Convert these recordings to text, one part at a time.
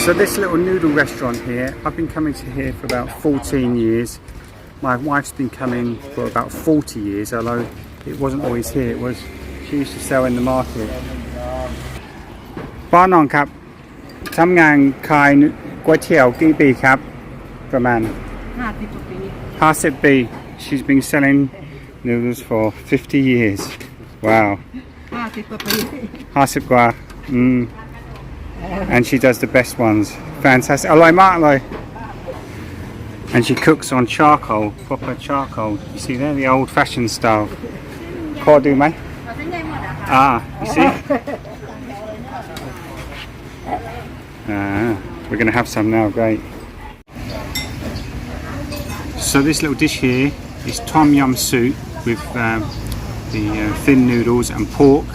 So this little noodle restaurant here, I've been coming to here for about 14 years. My wife's been coming for about 40 years, although it wasn't always here. She used to sell in the market. ป้าน้องครับทำงานขายก๋วยเตี๋ยวกี่ปีครับประมาณ50 ปี She's been selling noodles for 50 years. Wow. 50 กว่าAnd she does the best ones. Fantastic. อร่อยมากเลย And she cooks on charcoal, proper charcoal. You see there, the old-fashioned style. ขอดูไหม you see? We're going to have some now, great. So this little dish here is tom yum soup with the thin noodles and pork.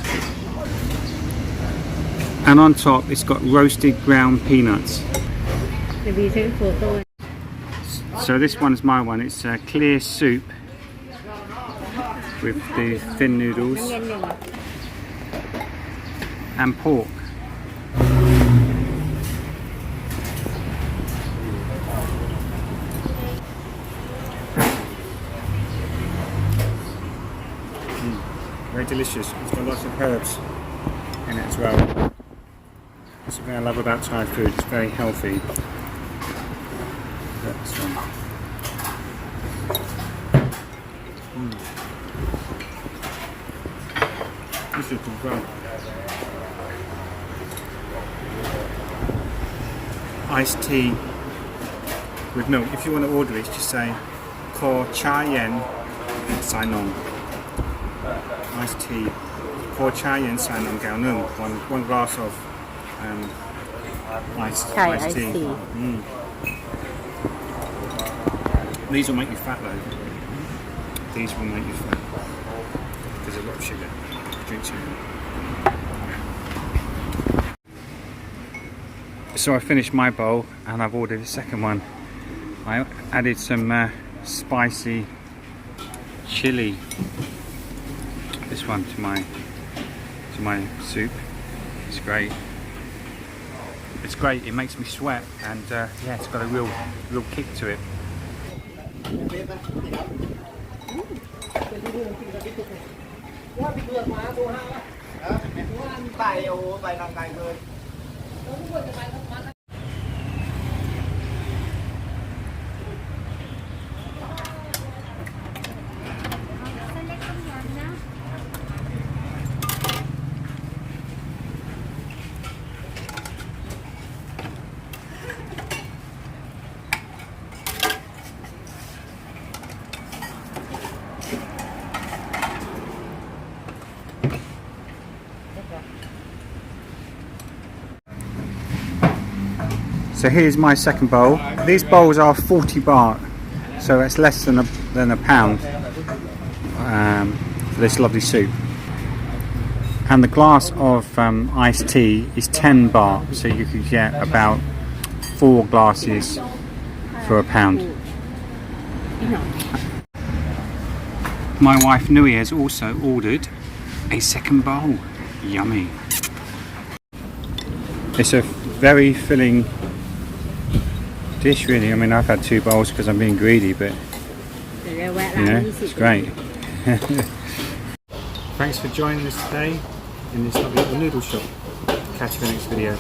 And on top it's got roasted ground peanuts. So this one's my one, it's a clear soup with the thin noodles and pork. Very delicious, it's got lots of herbs in it as well. That's something I love about Thai food, it's very healthy. This one. This is good well. Iced tea with milk. If you want to order it, just say Cha-am Nong. Iced tea. Cha-am Nong. One glass of iced tea. These will make you fat though. These will make you fat. There's a lot of sugar. Drink sugar. So I finished my bowl and I've ordered a second one. I added some spicy chili. This one to my soup. It's great. It's great. It makes me sweat, and yeah, it's got a real kick to it. So here's my second bowl. These bowls are 40 baht, so it's less than a pound for this lovely soup. And the glass of iced tea is 10 baht, so you could get about 4 glasses for a pound. My wife Nui has also ordered a second bowl. Yummy. It's a very filling dish really. I mean, I've had 2 bowls because I'm being greedy, but you know, it's great. Thanks for joining us today in this lovely little noodle shop. Catch you in the next video.